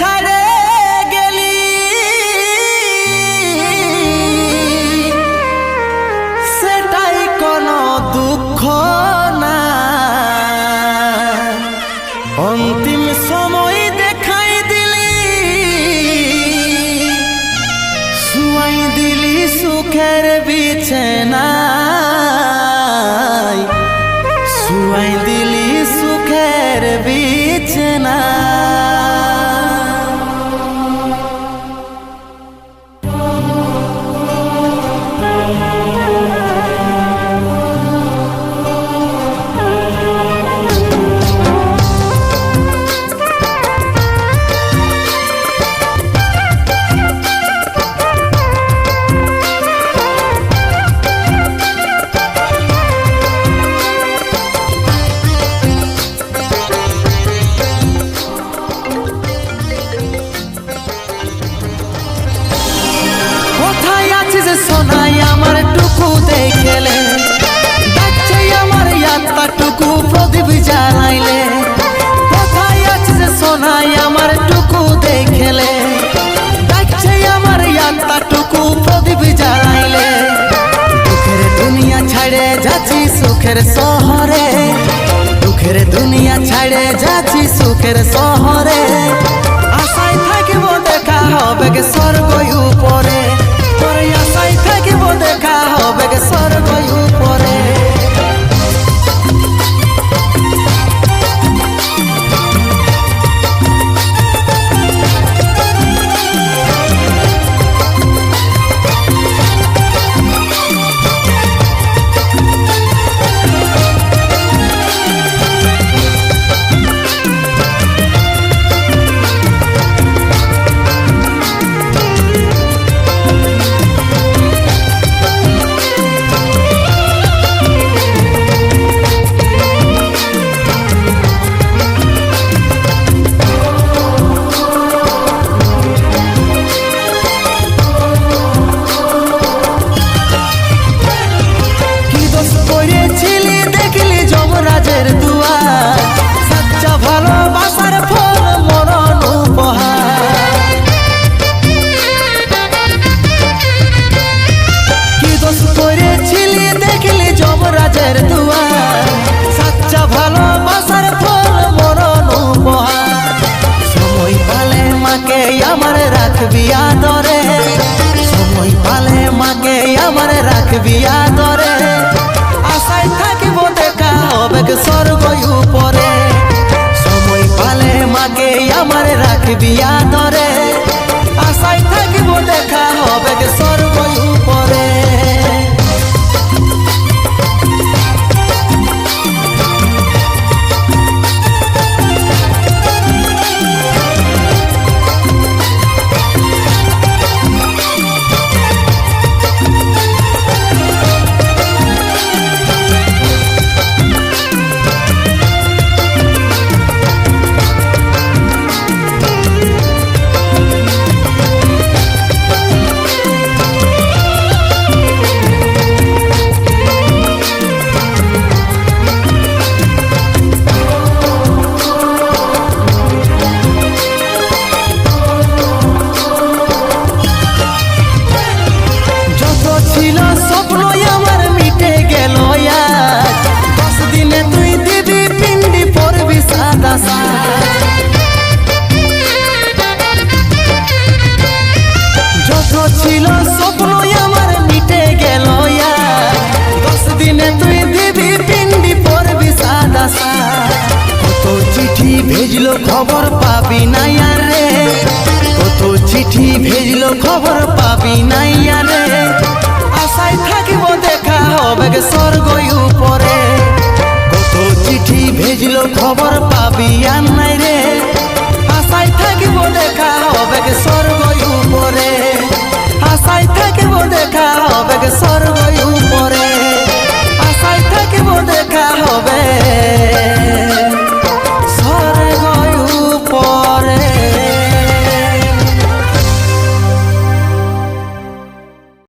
ছাড়ে গেলি সেটাই কোনো দুঃখ না, অন্তিম সময় দেখাই দিলি, শুয়াই দিলি সুখের বিছানায়, শুয়াই দিলি সুখের বিছানায়। সোনাই আমার টুকু দেখলে, ডাকছে আমার আত্মা টুকু প্রদীপ জ্বালাইলে। কোথায় আছে যে সোনাই আমার টুকু দেখলে, ডাকছে আমার আত্মা টুকু প্রদীপ জ্বালাইলে। দুঃখের দুনিয়া ছাড়ে যাচ্ছি সুখের শহরে, দুঃখের দুনিয়া ছাড়ে যাচ্ছি সুখের শহরে। আশায় থাকিব দেখা হবে গে স্বর্গ উপরে, তোরে আশায় থাকিব দেখা হবে গে স্বর্গ উপরে। আমার রাখবি আদরে, সময় পালে মাকে আমার রাখবি আদরে। আশায় থাকিব দেখা হবে স্বর্গ উপরে, সময় পালে মাকে আমার রাখবি আদরে। আশায় থাকিব দেখা হবে স্বর্গ উপরে। যত ছিল স্বপ্ন আমার মিটে গেল, 10 দিনে তুই দিবি পিন্ডি পরবি সাদা সাদ। কত চিঠি ভেজলো খবর পাবি না রে, কত চিঠি ভেজলো খবর পাবি না রে। আশায় থাকিব দেখা হবে স্বর্গ উপরে, কত চিঠি ভেজলো খবর পাবি আর নাই রে। আশায় থাকিব দেখা হবে স্বর্গ উপরে, আশায় থাকিব দেখা হবে স্বর্গ